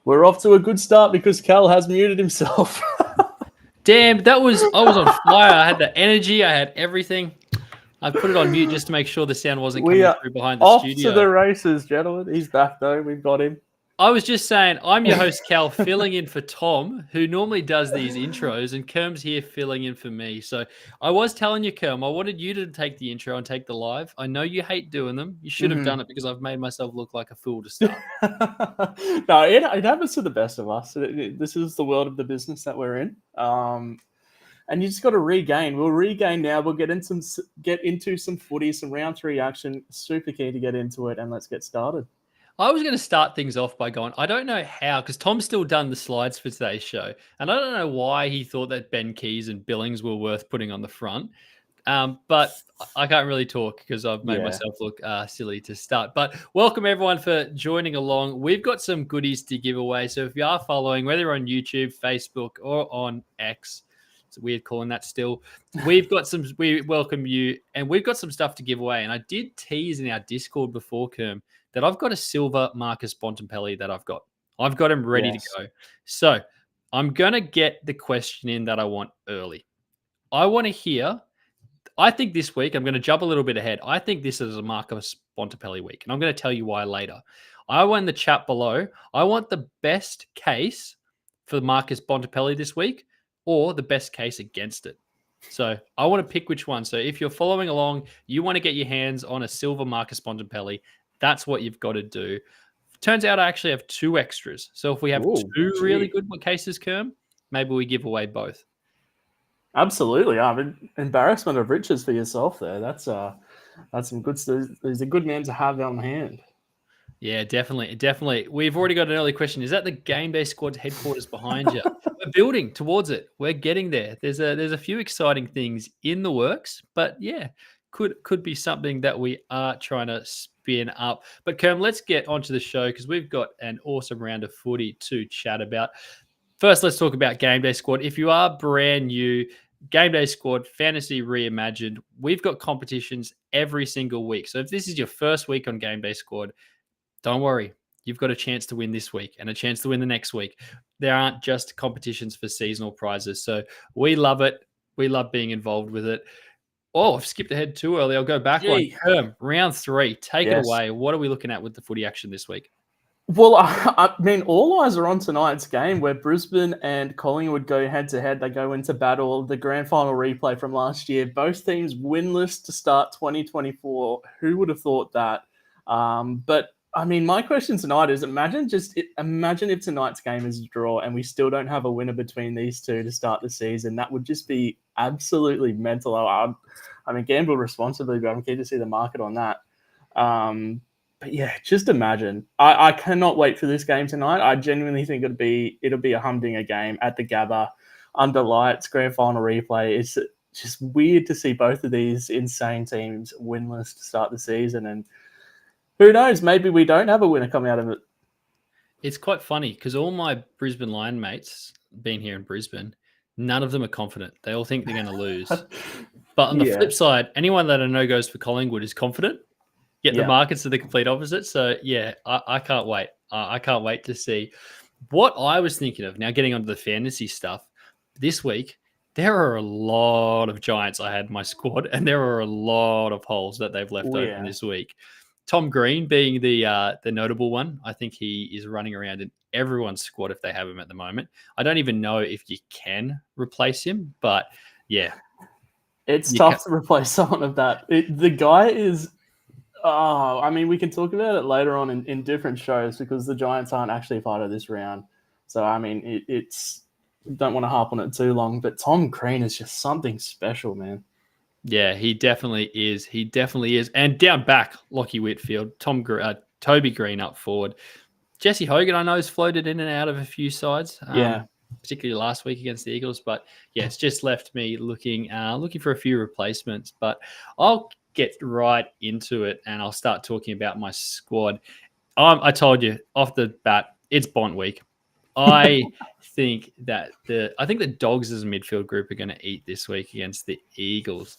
We're off to a good start because Cal has muted himself. Damn, I was on fire. I had the energy. I had everything. I put it on mute just to make sure the sound wasn't coming through behind the studio. Off to the races, gentlemen. He's back, though. We've got him. I was just saying, I'm your host, Cal, filling in for Tom, who normally does these intros, and Kerm's here filling in for me. So I was telling you, Kerm, I wanted you to take the intro and take the live. I know you hate doing them. You should have done it because I've made myself look like a fool to start. No, it happens to the best of us. This is the world of the business that we're in. And you just got to regain. We'll regain now. We'll get into some footy, some round 3 action. Super keen to get into it, and let's get started. I was going to start things off by going, I don't know how, because Tom's still done the slides for today's show, and I don't know why he thought that Ben Keys and Billings were worth putting on the front. But I can't really talk because I've made myself look silly to start. But welcome everyone for joining along. We've got some goodies to give away. So if you are following, whether you're on YouTube, Facebook, or on X, it's weird calling that still, we welcome you, and we've got some stuff to give away. And I did tease in our Discord before, Kerm, that I've got a silver Marcus Bontempelli that I've got him ready to go. So I'm going to get the question in that I want early. I want to hear, I think this week, I'm going to jump a little bit ahead. I think this is a Marcus Bontempelli week, and I'm going to tell you why later. I want in the chat below, I want the best case for Marcus Bontempelli this week or the best case against it. So I want to pick which one. So if you're following along, you want to get your hands on a silver Marcus Bontempelli, that's what you've got to do. Turns out I actually have 2 extras. So if we have 2 really good cases, Kerm, maybe we give away both. Absolutely. Embarrassment of riches for yourself there. That's some good stuff. He's a good man to have on hand. Yeah, definitely. We've already got an early question. Is that the Game Day Squad headquarters behind you? We're building towards it. We're getting there. There's a few exciting things in the works, but yeah, could be something that we are trying to spin up. But Kerm, let's get onto the show because we've got an awesome round of footy to chat about. First, let's talk about Game Day Squad. If you are brand new, Game Day Squad, Fantasy Reimagined, we've got competitions every single week. So if this is your first week on Game Day Squad, don't worry. You've got a chance to win this week and a chance to win the next week. There aren't just competitions for seasonal prizes. So we love it. We love being involved with it. Oh, I've skipped ahead too early. I'll go back one. Kerm, round 3. Take it away. What are we looking at with the footy action this week? Well, I mean, all eyes are on tonight's game where Brisbane and Collingwood go head to head. They go into battle. The grand final replay from last year. Both teams winless to start 2024. Who would have thought that? But I mean, my question tonight is: imagine if tonight's game is a draw and we still don't have a winner between these two to start the season. That would just be absolutely mental. I mean, gamble responsibly, but I'm keen to see the market on that. But yeah, just imagine. I cannot wait for this game tonight. I genuinely think it'll be a humdinger game at the Gabba, under lights, grand final replay. It's just weird to see both of these insane teams winless to start the season, and who knows? Maybe we don't have a winner coming out of it. It's quite funny because all my Brisbane Lion mates, being here in Brisbane, none of them are confident. They all think they're going to lose. But on the flip side, anyone that I know goes for Collingwood is confident. Yet the markets are the complete opposite. So, yeah, I can't wait. I can't wait to see what I was thinking of. Now, getting onto the fantasy stuff, this week, there are a lot of Giants I had in my squad, and there are a lot of holes that they've left open this week. Tom Green being the notable one. I think he is running around in everyone's squad if they have him at the moment. I don't even know if you can replace him, but, yeah. It's tough to replace someone of that. The guy is... I mean, we can talk about it later on in different shows because the Giants aren't actually a part of this round. So, I mean, it's don't want to harp on it too long, but Tom Green is just something special, man. Yeah, he definitely is. He definitely is. And down back, Lockie Whitfield, Toby Green up forward. Jesse Hogan, I know, has floated in and out of a few sides. Particularly last week against the Eagles. But, yeah, it's just left me looking for a few replacements. But I'll get right into it and I'll start talking about my squad. I told you off the bat, it's Bont week. I think the Dogs as a midfield group are going to eat this week against the Eagles.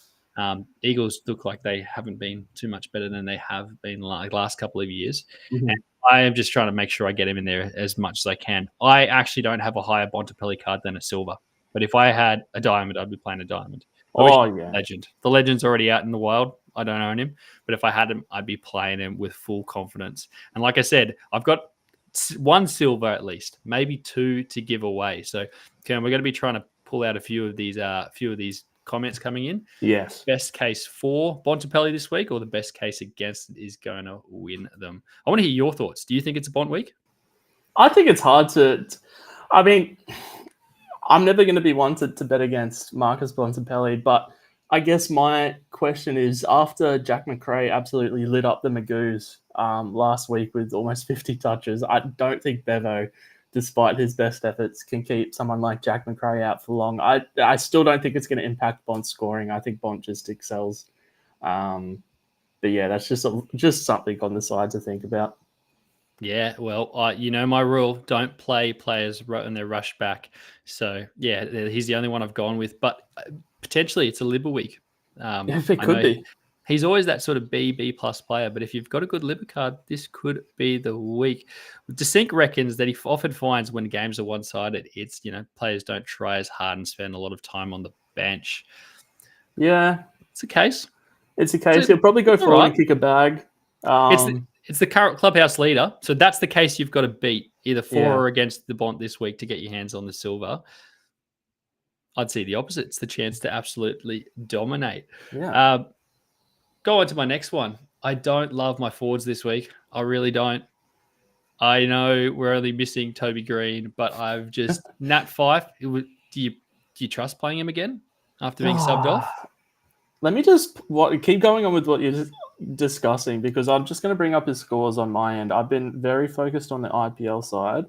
Eagles look like they haven't been too much better than they have been last couple of years. Mm-hmm. And I am just trying to make sure I get him in there as much as I can. I actually don't have a higher Bontempelli card than a silver. But if I had a diamond, I'd be playing a diamond. Legend. The legend's already out in the wild. I don't own him. But if I had him, I'd be playing him with full confidence. And like I said, I've got one silver at least, maybe two to give away. So, Kerm, we're going to be trying to pull out a few of these comments coming in. Yes. Best case for Bontempelli this week, or the best case against it is going to win them. I want to hear your thoughts. Do you think it's a Bont week? I think it's hard to. I mean, I'm never going to be one to bet against Marcus Bontempelli, but I guess my question is, after Jack McRae absolutely lit up the Magoos last week with almost 50 touches, I don't think Bevo, despite his best efforts, can keep someone like Jack McRae out for long. I still don't think it's going to impact Bont's scoring. I think Bont just excels. But yeah, that's just something on the side to think about. Yeah, well, you know my rule: don't play players when they're rushed back. So yeah, he's the only one I've gone with. But potentially, it's a Libba week. If it could be. He's always that sort of B plus player. But if you've got a good Libba card, this could be the week. DeSink reckons that he often finds when games are one-sided, it's players don't try as hard and spend a lot of time on the bench. Yeah, it's a case. He'll probably go forward and kick a bag. It's the current clubhouse leader. So that's the case you've got to beat, either for or against the Bont this week to get your hands on the silver. I'd see the opposite. It's the chance to absolutely dominate. Yeah. Go on to my next one. I don't love my forwards this week. I really don't. I know we're only missing Toby Green, but I've just... Nat Fyfe, do you trust playing him again after being subbed off? Let me just keep going on with what you're discussing, because I'm just going to bring up his scores on my end. I've been very focused on the IPL side.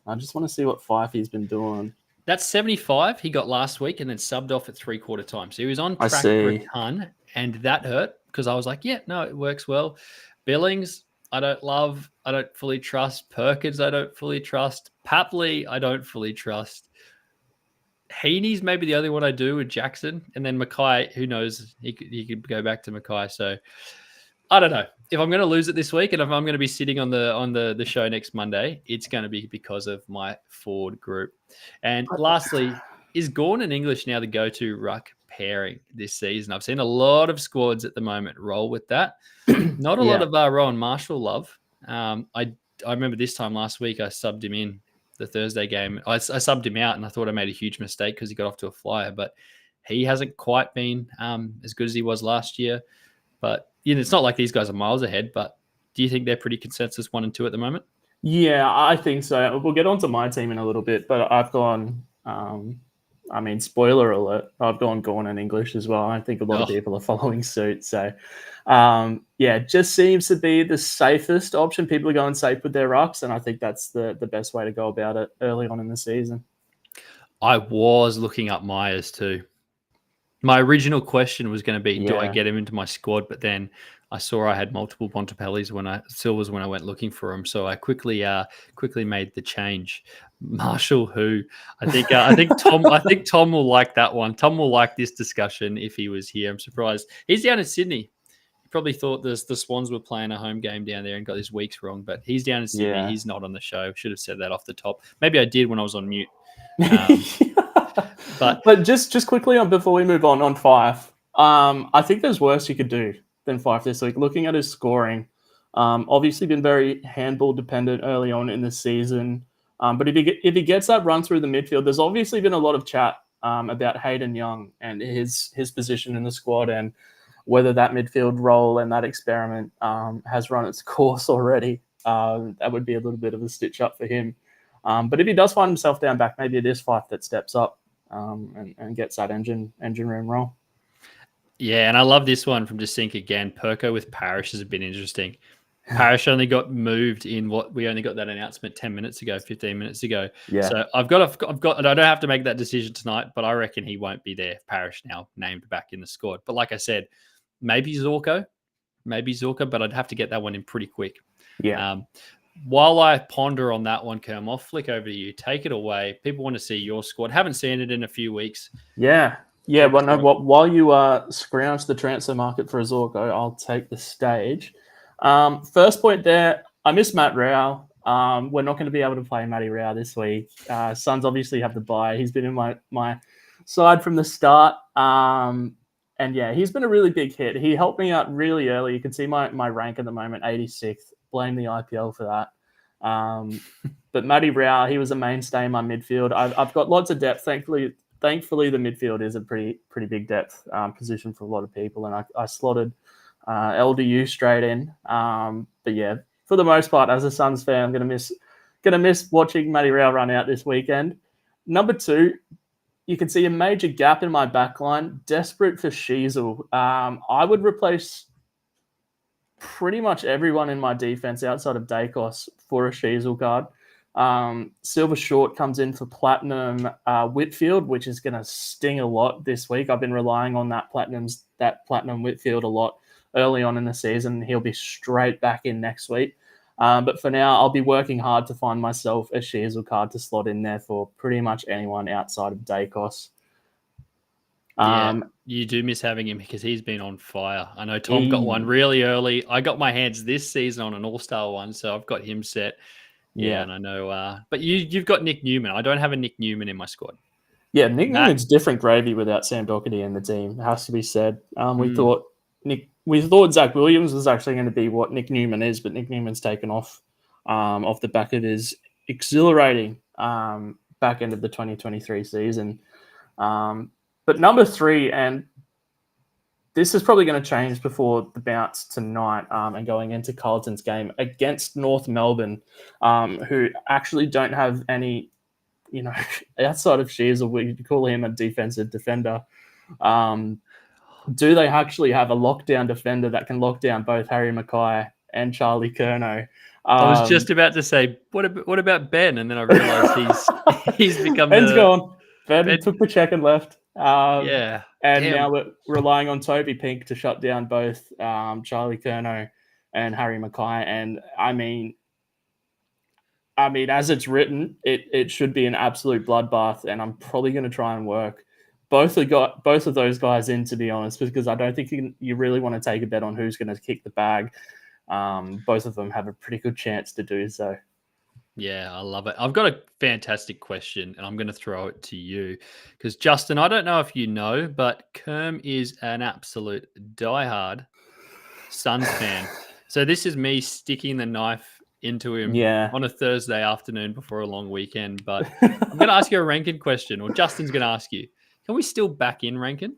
I just want to see what Fyfe's been doing. That's 75 he got last week and then subbed off at 3/4 time. So he was on track for a ton, and that hurt because I was like, yeah, no, it works well. Billings, I don't love. I don't fully trust. Perkins, I don't fully trust. Papley, I don't fully trust. Heaney's maybe the other one I do with Jackson. And then Mackay, who knows? He could go back to Mackay. So I don't know. If I'm going to lose it this week and if I'm going to be sitting on the show next Monday, it's going to be because of my forward group. And lastly, is Gawn and English now the go-to ruck pairing this season? I've seen a lot of squads at the moment roll with that. Not a lot of Rowan Marshall love. I I remember this time last week I subbed him in the Thursday game. I subbed him out, and I thought I made a huge mistake because he got off to a flyer. But he hasn't quite been as good as he was last year. But it's not like these guys are miles ahead. But do you think they're pretty consensus 1 and 2 at the moment? Yeah, I think so. We'll get onto my team in a little bit, but I've gone. Spoiler alert, I've gone Gorn in English as well. I think a lot of people are following suit. So, just seems to be the safest option. People are going safe with their rucks, and I think that's the best way to go about it early on in the season. I was looking up Myers too. My original question was going to be, do I get him into my squad? But then I saw I had multiple Bontempellis Silvers when I went looking for him, so I quickly made the change. Marshall, who I think Tom will like that one. Tom will like this discussion if he was here. I'm surprised he's down in Sydney. He probably thought the Swans were playing a home game down there and got his weeks wrong, but he's down in Sydney. Yeah. He's not on the show. Should have said that off the top. Maybe I did when I was on mute. But just quickly before we move on Fife, I think there's worse you could do than Fife this week. Looking at his scoring, obviously been very handball dependent early on in the season. But if he gets that run through the midfield, there's obviously been a lot of chat about Hayden Young and his position in the squad and whether that midfield role and that experiment has run its course already. That would be a little bit of a stitch up for him. But if he does find himself down back, maybe it is Fife that steps up and gets that engine room role. Yeah, and I love this one from Desink again. Perko with Parrish has been interesting. Parrish only got moved in we only got that announcement 15 minutes ago. Yeah. So I've got, I don't have to make that decision tonight, but I reckon he won't be there. Parrish now named back in the squad. But like I said, maybe Zorko, but I'd have to get that one in pretty quick. Yeah. While I ponder on that one, Kerm, I'll flick over to you. Take it away. People want to see your squad. Haven't seen it in a few weeks. Yeah. Well, no, while you scrounge the transfer market for a Zorko, I'll take the stage. First point there, I miss Matt Rao. We're not going to be able to play Matty Rao this week. Suns obviously have the bye. He's been in my side from the start. And yeah, he's been a really big hit. He helped me out really early. You can see my rank at the moment, 86th. Blame the IPL for that. But Matty Rao, he was a mainstay in my midfield. I've got lots of depth. Thankfully, the midfield is a pretty big depth position for a lot of people. And I slotted LDU straight in. But yeah, for the most part, as a Suns fan, I'm gonna miss watching Matty Rao run out this weekend. Number 2, you can see a major gap in my backline. Desperate for Sheasel. I would replace pretty much everyone in my defense outside of Dacos for a Sheasel card. Silver Short comes in for Platinum Whitfield, which is going to sting a lot this week. I've been relying on that Platinum Whitfield a lot early on in the season. He'll be straight back in next week. But for now, I'll be working hard to find myself a Sheasel card to slot in there for pretty much anyone outside of Dacos. Yeah, you do miss having him because he's been on fire. I know Tom got one really early. I got my hands this season on an all-star one, so I've got him set. Yeah, and I know. But you've got Nick Newman. I don't have a Nick Newman in my squad. Yeah, Nick Newman's different gravy without Sam Doherty in the team. It has to be said. We thought Zach Williams was actually going to be what Nick Newman is, but Nick Newman's taken off the back of his exhilarating back end of the 2023 season. But number 3, and this is probably going to change before the bounce tonight and going into Carlton's game against North Melbourne, who actually don't have any, outside of Sheasel, we could call him a defensive defender. Do they actually have a lockdown defender that can lock down both Harry Mackay and Charlie Curnow? I was just about to say, what about Ben? And then I realized he's become Ben's gone. Ben took the check and left. Yeah. And now we're relying on Toby Pink to shut down both Charlie Curnow and Harry Mackay. And I mean, as it's written, it should be an absolute bloodbath. And I'm probably going to try and work both of those guys in, to be honest, because I don't think you really want to take a bet on who's going to kick the bag. Both of them have a pretty good chance to do so. Yeah, I love it. I've got a fantastic question, and I'm going to throw it to you because, Justin, I don't know if you know, but Kerm is an absolute diehard Suns fan. So this is me sticking the knife into him Yeah. on a Thursday afternoon before a long weekend. But I'm going to ask you a Rankin question, or Justin's going to ask you. Can we still back in Rankin?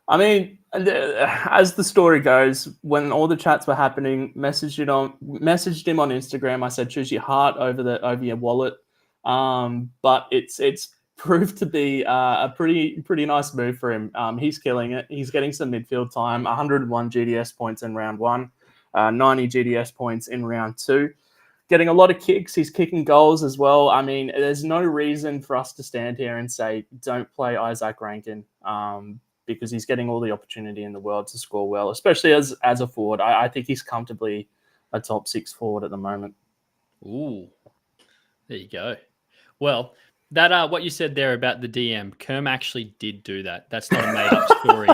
I mean, as the story goes, when all the chats were happening, messaged him on Instagram. I said, choose your heart over your wallet. But it's proved to be a pretty nice move for him. He's killing it. He's getting some midfield time. 101 GDS points in round 1, 90 GDS points in round 2. Getting a lot of kicks. He's kicking goals as well. I mean, there's no reason for us to stand here and say, don't play Isaac Rankin, because he's getting all the opportunity in the world to score well, especially as a forward. I think he's comfortably a top 6 forward at the moment. Ooh, there you go. Well, that what you said there about the DM, Kerm actually did do that. That's not a made-up story.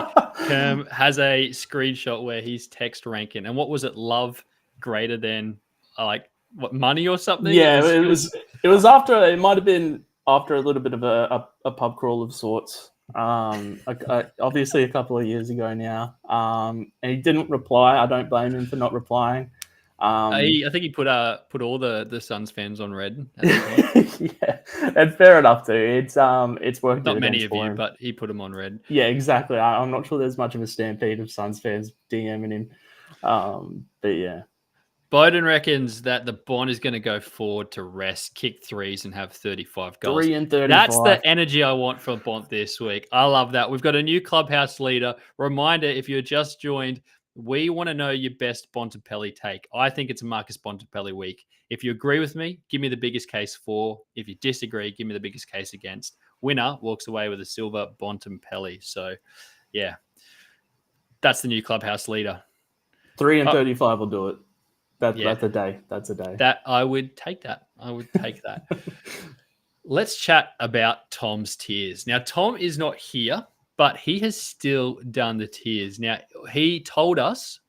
Kerm has a screenshot where he's text Rankin, and what was it? Love greater than what, money or something? Yeah, it was after, it might have been after a little bit of a pub crawl of sorts. Obviously a couple of years ago now. And he didn't reply. I don't blame him for not replying. I think he put all the Suns fans on red. Yeah, and fair enough too. It's worked. Not many of you, but he put them on red. Yeah, exactly. I'm not sure there's much of a stampede of Suns fans DMing him. But yeah. Bowden reckons that the Bond is going to go forward to rest, kick threes, and have 35 goals. 3 and 35. That's the energy I want for Bont this week. I love that. We've got a new clubhouse leader. Reminder, if you're just joined, we want to know your best Bontempelli take. I think it's a Marcus Bontempelli week. If you agree with me, give me the biggest case for. If you disagree, give me the biggest case against. Winner walks away with a silver Bontempelli. So, yeah, that's the new clubhouse leader. 3 and 35 will do it. That's a day. That's a day. That I would take that. Let's chat about Tom's tiers. Now, Tom is not here, but he has still done the tiers. Now, he told us,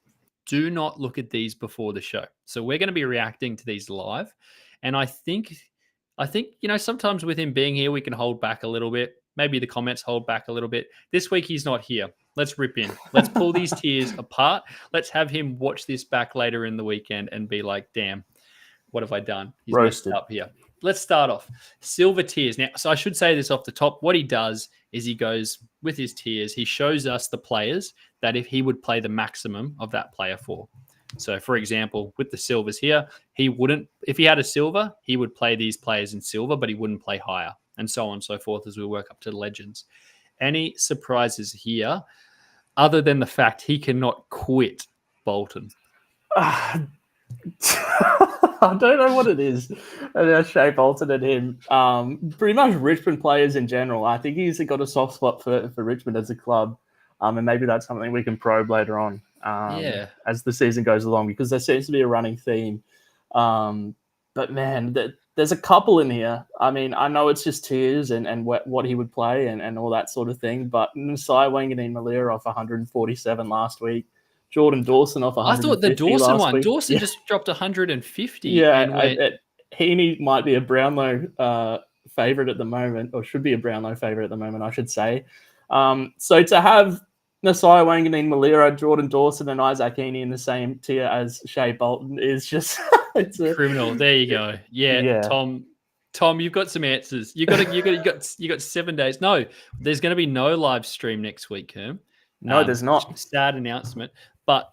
do not look at these before the show. So we're going to be reacting to these live. And I think, sometimes with him being here, we can hold back a little bit. Maybe the comments hold back a little bit. This week, he's not here. Let's rip in. Let's pull these tiers apart. Let's have him watch this back later in the weekend and be like, damn, what have I done? He's roasted up here. Let's start off. Silver tiers. Now, so I should say this off the top. What he does is he goes with his tiers. He shows us the players that if he would play the maximum of that player for. So, for example, with the silvers here, he wouldn't, if he had a silver, he would play these players in silver, but he wouldn't play higher, and so on and so forth as we work up to the legends. Any surprises here other than the fact he cannot quit Bolton? I don't know what it is. Shea Bolton and him. Pretty much Richmond players in general. I think he's got a soft spot for Richmond as a club. And maybe that's something we can probe later on as the season goes along, because there seems to be a running theme. But man, there's a couple in here. I mean, I know it's just tiers and what he would play and all that sort of thing, but Nasai Wanganeen-Malira off 147 last week. Jordan Dawson off 150. I thought the Dawson one. Week. Dawson just dropped 150. Yeah, Heaney might be a Brownlow favourite at the moment, or should be a Brownlow favourite at the moment, I should say. So to have Nasai Wanganeen-Malira, Jordan Dawson, and Isaac Heaney in the same tier as Shea Bolton is just it's criminal. There you go. Yeah. Tom, you've got some answers. You got 7 days. No, there's going to be no live stream next week, Kerm. No, there's not. Sad announcement, but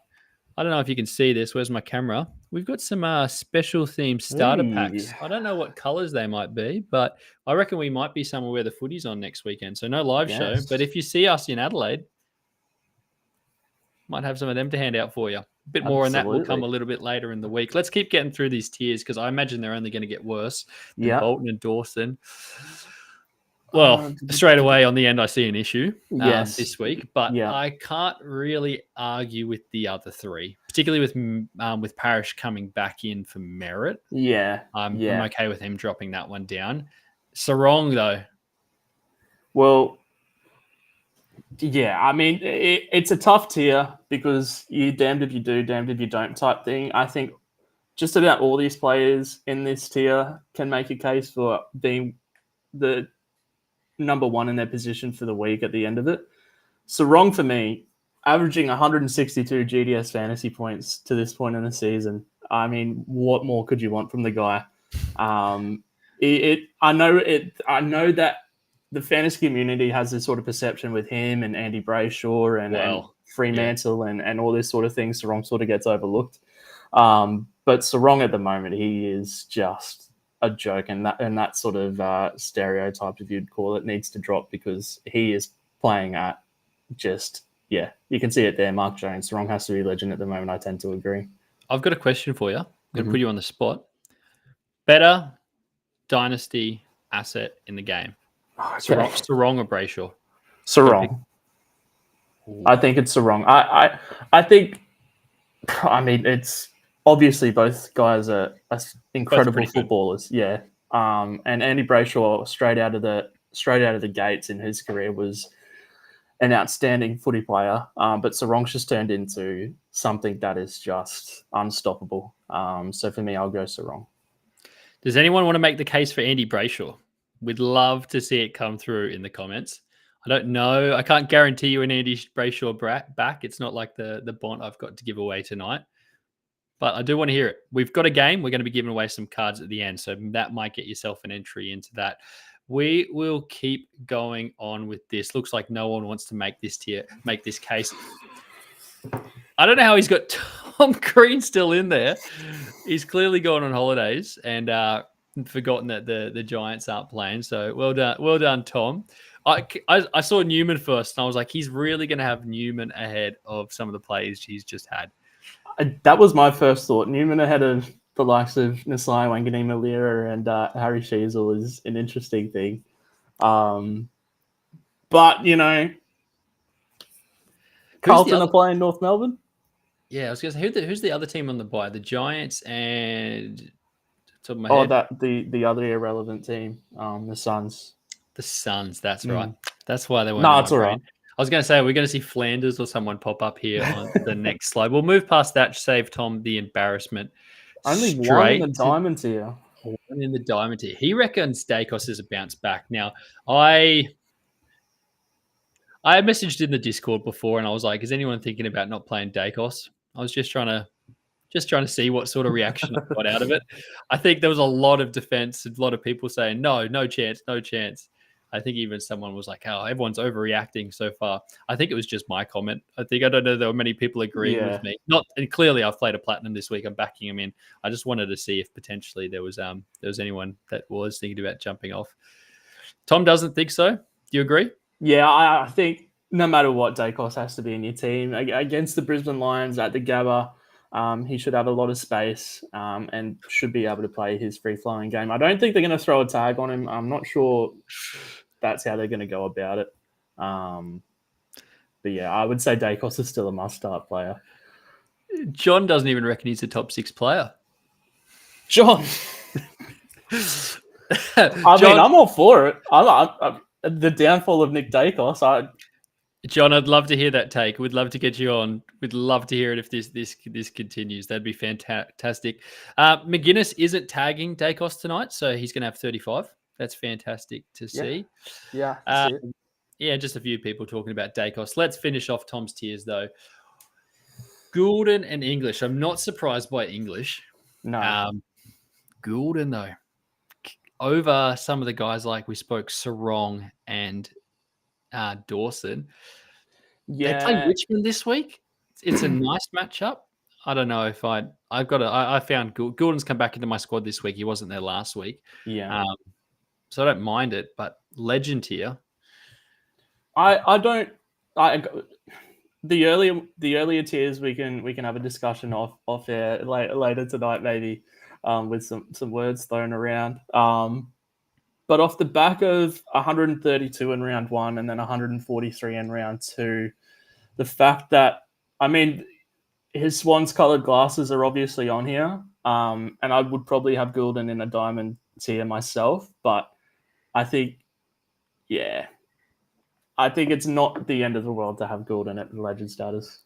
I don't know if you can see this. Where's my camera? We've got some special themed starter packs. I don't know what colors they might be, but I reckon we might be somewhere where the footy's on next weekend. So no live show, but if you see us in Adelaide, might have some of them to hand out for you. A bit more on that will come a little bit later in the week. Let's keep getting through these tiers because I imagine they're only going to get worse than Bolton and Dawson. Well, straight away on the end, I see an issue this week, but I can't really argue with the other three, particularly with Parrish coming back in for merit. I'm okay with him dropping that one down. Sarong, though. Well, yeah, I mean, it's a tough tier because you damned if you do, damned if you don't type thing. I think just about all these players in this tier can make a case for being the number one in their position for the week at the end of it. Sarong, for me, averaging 162 GDS fantasy points to this point in the season. I mean, what more could you want from the guy? I know that the fantasy community has this sort of perception with him and Andy Brayshaw and Fremantle and all this sort of thing. Sarong sort of gets overlooked. But Sarong at the moment, he is just a joke, and that sort of stereotype, if you'd call it, needs to drop because he is playing at you can see it there. Mark Jones, Sarong has to be legend at the moment. I tend to agree. I've got a question for you. I'm going to put you on the spot. Better dynasty asset in the game? Okay. Sarong or Brayshaw? Sarong. I think it's Sarong. I think. I mean, it's obviously both guys are incredible footballers. Yeah. And Andy Brayshaw straight out of the gates in his career was an outstanding footy player. But Sarong's just turned into something that is just unstoppable. So for me, I'll go Sarong. Does anyone want to make the case for Andy Brayshaw? We'd love to see it come through in the comments. I don't know. I can't guarantee you an Andy Brayshaw back. It's not like the bond I've got to give away tonight. But I do want to hear it. We've got a game. We're going to be giving away some cards at the end. So that might get yourself an entry into that. We will keep going on with this. Looks like no one wants to make this case. I don't know how he's got Tom Green still in there. He's clearly gone on holidays and forgotten that the Giants aren't playing. So well done, Tom. I saw Newman first, and I was like, he's really going to have Newman ahead of some of the plays he's just had. That was my first thought. Newman ahead of the likes of Nasai Wanganeen-Malira and Harry Sheasel is an interesting thing. But, Carlton are playing North Melbourne. Yeah, I was going to say, who's the other team on the bye? The Giants and... Top of my head. The other irrelevant team, the Suns. The Suns, that's right. That's why they weren't. No, it's all right. I was going to say, we're going to see Flanders or someone pop up here on the next slide. We'll move past that, save Tom the embarrassment. Only one in the diamond tier. One in the diamond tier. He reckons Dacos is a bounce back. Now, I messaged in the Discord before, and I was like, is anyone thinking about not playing Dacos? I was just trying to see what sort of reaction I got out of it. I think there was a lot of defense, a lot of people saying, no chance. I think even someone was like, oh, everyone's overreacting so far. I think it was just my comment. I don't know there were many people agreeing with me. And clearly I've played a platinum this week. I'm backing him in. I just wanted to see if potentially there was anyone that was thinking about jumping off. Tom doesn't think so. Do you agree? Yeah, I think no matter what, Dacos has to be in your team. Against the Brisbane Lions at the Gabba, he should have a lot of space and should be able to play his free-flowing game. I don't think they're going to throw a tag on him. I'm not sure that's how they're going to go about it. But yeah, I would say Dacos is still a must-start player. John doesn't even reckon he's a top 6 player. John! I mean, I'm all for it. I the downfall of Nick Dacos. John, I'd love to hear that take. We'd love to get you on. We'd love to hear it if this continues. That'd be fantastic. McGuinness isn't tagging Dacos tonight, so he's going to have 35. That's fantastic to see. Yeah. Yeah, just a few people talking about Dacos. Let's finish off Tom's tiers, though. Goulden and English. I'm not surprised by English. No. Goulden, though. Over some of the guys like we spoke, Sarong and Dawson. Yeah. They play Richmond this week. It's a nice matchup. I don't know if I found Goulden's come back into my squad this week. He wasn't there last week. Yeah. So I don't mind it, but legend tier. The earlier tiers we can have a discussion off air later tonight maybe with some words thrown around. But off the back of 132 in round 1 and then 143 in round 2, the fact that his Swans coloured glasses are obviously on here, and I would probably have Goulden in a diamond tier myself, but I think it's not the end of the world to have Goulden at legend status.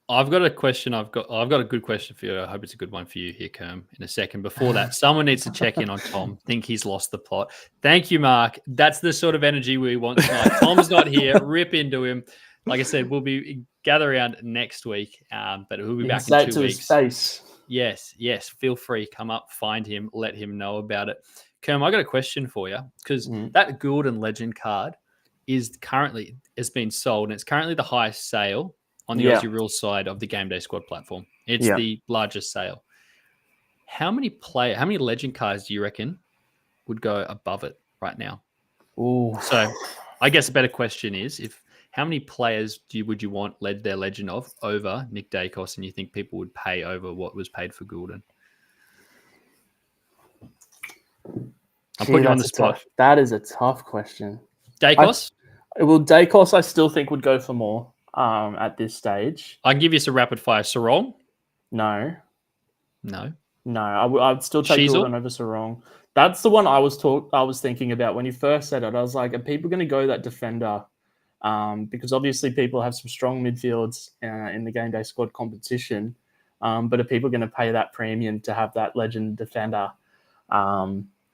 I've got a question. I've got a good question for you. I hope it's a good one for you here, Kerm, in a second. Before that, someone needs to check in on Tom. Think he's lost the plot. Thank you, Mark. That's the sort of energy we want tonight. Tom's not here. Rip into him. Like I said, we'll be gather around next week, but we'll be back in 2 weeks. His face. Yes. Feel free, come up, find him, let him know about it. Kerm, I got a question for you because that Gulden Legend card has been sold, and it's currently the highest sale on the Aussie Rules side of the Game Day Squad platform. It's the largest sale. How many Legend cards do you reckon would go above it right now? Ooh. So, I guess a better question is how many players would you want their Legend of over Nick Dacos, and you think people would pay over what was paid for Gulden? I'll put you on the spot. That is a tough question. Dacos? Dacos, I still think would go for more at this stage. I can give you some rapid fire. Sarong? No. I'd still take Gulden over Sarong. That's the one I was thinking about when you first said it. I was like, are people going to go that defender? Because obviously people have some strong midfields in the Game Day Squad competition. But are people going to pay that premium to have that legend defender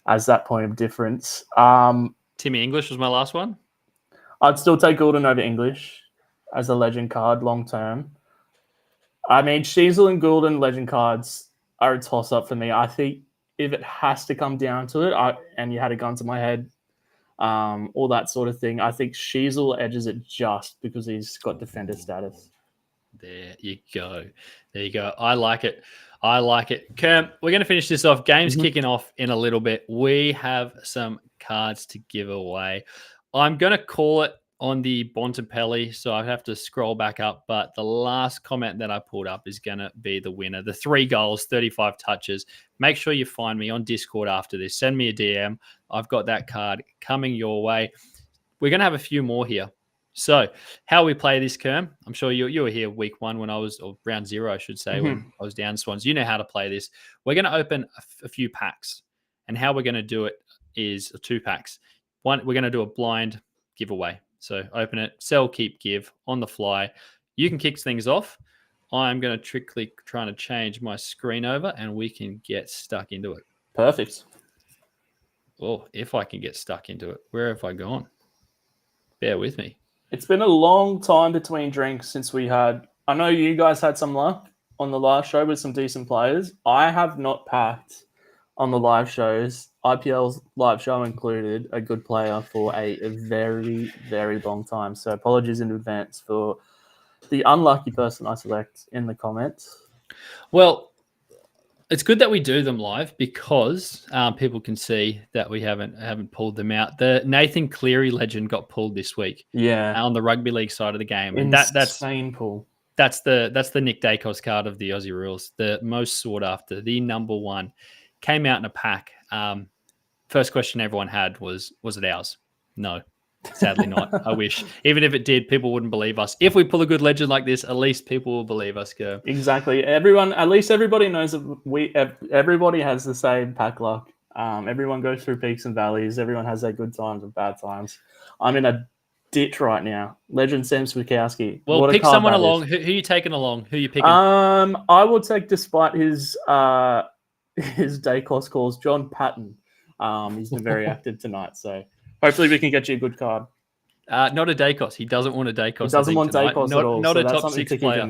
as that point of difference? Timmy English was my last one. I'd still take Gulden over English as a legend card long term. I mean, Sheasel and Gulden legend cards are a toss-up for me. I think if it has to come down to it, and you had a gun to my head, all that sort of thing, I think Sheasel edges it just because he's got defender status. There you go. I like it. Kerm, we're going to finish this off. Game's kicking off in a little bit. We have some cards to give away. I'm going to call it on the Bontempelli, so I have to scroll back up. But the last comment that I pulled up is going to be the winner. The 3 goals, 35 touches. Make sure you find me on Discord after this. Send me a DM. I've got that card coming your way. We're going to have a few more here. So how we play this, Kerm, I'm sure you were here week 1 or round 0, I should say, when I was down Swans. You know how to play this. We're going to open a few packs. And how we're going to do it is 2 packs. One, we're going to do a blind giveaway. So open it, sell, keep, give on the fly. You can kick things off. I'm going to trying to change my screen over and we can get stuck into it. Perfect. Oh, if I can get stuck into it. Where have I gone? Bear with me. It's been a long time between drinks since we had... I know you guys had some luck on the last show with some decent players. I have not packed on the live shows, IPL's live show included, a good player for a very, very long time. So apologies in advance for the unlucky person I select in the comments. Well, it's good that we do them live because people can see that we haven't pulled them out. The Nathan Cleary legend got pulled this week. Yeah, on the rugby league side of the game, and that's insane pull. That's the Nick Dacos card of the Aussie Rules, the most sought after, the number 1. Came out in a pack. First question everyone had was it ours? No, sadly not. I wish. Even if it did, people wouldn't believe us. If we pull a good legend like this, at least people will believe us, Kerm. Exactly. Everybody knows that everybody has the same pack luck. Everyone goes through peaks and valleys. Everyone has their good times and bad times. I'm in a ditch right now. Legend Sam Swikowski. Well, pick someone along. Who are you taking along? Who are you picking? I will take, despite his Dacos calls, John Patton. He's been very active tonight, so hopefully we can get you a good card. Not a Dacos. He doesn't want a Dacos. He doesn't want Dacos at all. Not so a that's top 6 player.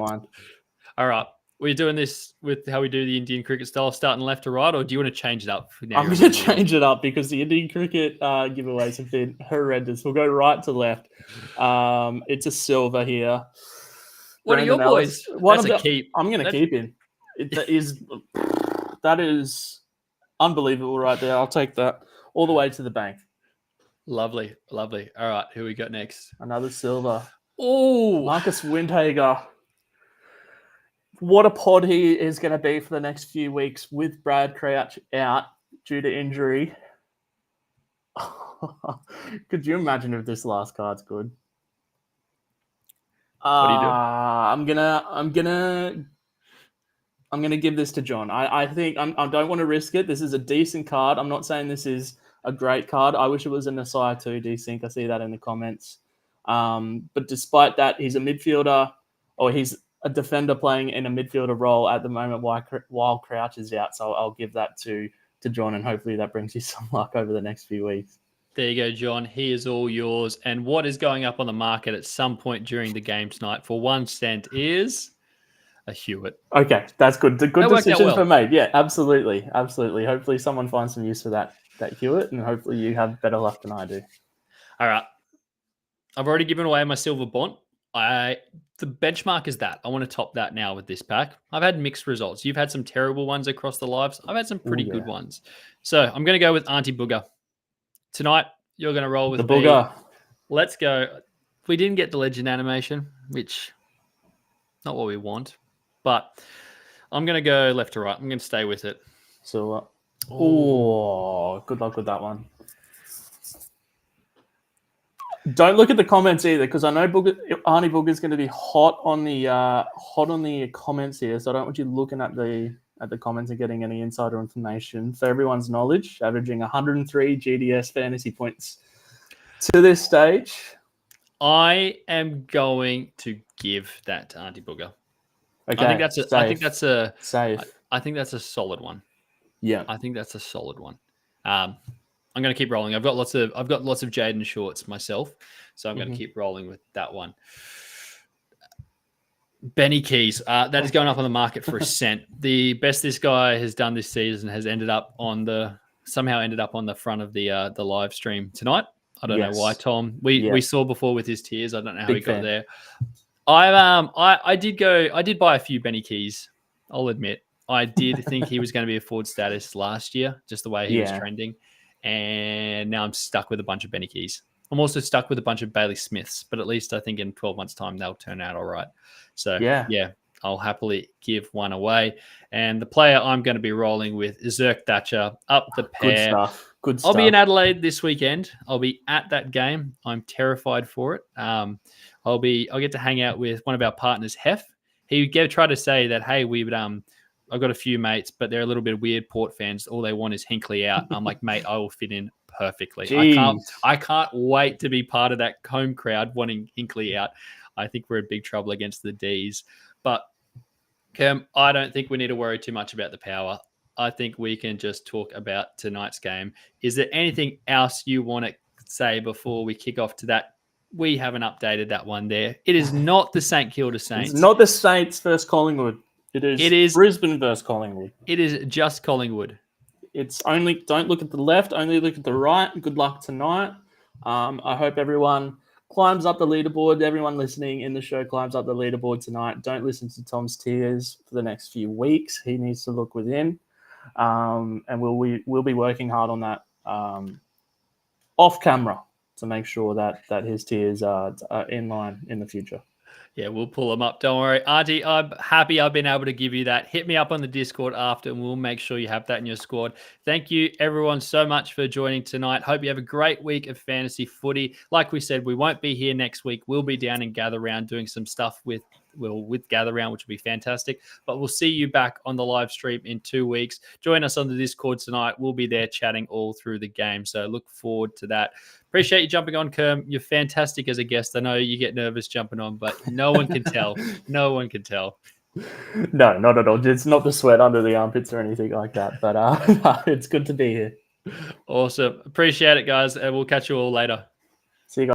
All right. We're doing this with how we do the Indian cricket style, starting left to right, or do you want to change it up? I'm going to change it up because the Indian cricket giveaways have been horrendous. We'll go right to left. It's a silver here. What are your boys? That's a keep. I'm going to keep him. That is unbelievable right there. I'll take that all the way to the bank. Lovely. All right, who we got next? Another silver. Oh, Marcus Windhager. What a pod he is going to be for the next few weeks with Brad Crouch out due to injury. Could you imagine if this last card's good? What are you doing? I'm gonna give this to John. I think I don't want to risk it. This is a decent card. I'm not saying this is a great card. I wish it was an Asai 2 desync. I see that in the comments. But despite that, he's a midfielder, or he's a defender playing in a midfielder role at the moment while Crouch is out. So I'll give that to John, and hopefully that brings you some luck over the next few weeks. There you go, John. He is all yours. And what is going up on the market at some point during the game tonight for 1 cent is a Hewitt. Okay, that's good. The good That worked out decisions well. were made. Yeah, absolutely. Hopefully someone finds some use for that Hewitt, and hopefully you have better luck than I do. All right. I've already given away my silver bond. The benchmark is that. I want to top that now with this pack. I've had mixed results. You've had some terrible ones across the lives. I've had some pretty good ones. So I'm going to go with Auntie Booger. Tonight, you're going to roll with the Booger. me. Let's go. We didn't get the legend animation, which not what we want, but I'm going to go left to right. I'm going to stay with it. So, good luck with that one. Don't look at the comments either, because I know Arnie Booger is going to be hot on the comments here. So I don't want you looking at the comments and getting any insider information. For everyone's knowledge, averaging 103 GDS fantasy points to this stage. I am going to give that to Auntie Booger. Okay, I think that's a safe. I think that's a solid one. Yeah, I think that's a solid one. I'm going to keep rolling. I've got lots of Jaden shorts myself, so I'm going to keep rolling with that one. Benny Keys, that is going up on the market for $1. The best this guy has done this season has somehow ended up on the front of the live stream tonight. I don't know why, Tom. We saw before with his tiers. I don't know how he got there. I did buy a few Benny Keys. I'll admit. I did think he was going to be a forward status last year, just the way he was trending. And now I'm stuck with a bunch of Benny Keys. I'm also stuck with a bunch of Bailey Smiths, but at least I think in 12 months' time, they'll turn out all right. So, yeah, I'll happily give one away. And the player I'm going to be rolling with is Zerk Thatcher, up the pair. Good stuff. I'll be in Adelaide this weekend. I'll be at that game. I'm terrified for it. I'll get to hang out with one of our partners, Hef. He tried to say that, hey, I've got a few mates, but they're a little bit weird Port fans. All they want is Hinkley out. I'm like, mate, I will fit in perfectly. I can't wait to be part of that home crowd wanting Hinkley out. I think we're in big trouble against the Ds. But, Kerm, I don't think we need to worry too much about the power. I think we can just talk about tonight's game. Is there anything else you want to say before we kick off to that? We haven't updated that one there. It is not the St Kilda Saints. It's not the Saints versus Collingwood. It is Brisbane versus Collingwood. It is just Collingwood. It's only, don't look at the left, only look at the right. Good luck tonight. I hope everyone climbs up the leaderboard. Everyone listening in the show climbs up the leaderboard tonight. Don't listen to Tom's tears for the next few weeks. He needs to look within. And we'll be working hard on that off camera to make sure that his tiers are in line in the future. Yeah, we'll pull them up. Don't worry. Auntie, I'm happy I've been able to give you that. Hit me up on the Discord after, and we'll make sure you have that in your squad. Thank you, everyone, so much for joining tonight. Hope you have a great week of fantasy footy. Like we said, we won't be here next week. We'll be down in Gather Round doing some stuff with Gather Round, which will be fantastic. But we'll see you back on the live stream in 2 weeks. Join us on the Discord tonight. We'll be there chatting all through the game. So look forward to that. Appreciate you jumping on, Kerm. You're fantastic as a guest. I know you get nervous jumping on, but no one can tell. No one can tell. No, not at all. It's not the sweat under the armpits or anything like that. But it's good to be here. Awesome. Appreciate it, guys. And we'll catch you all later. See you guys.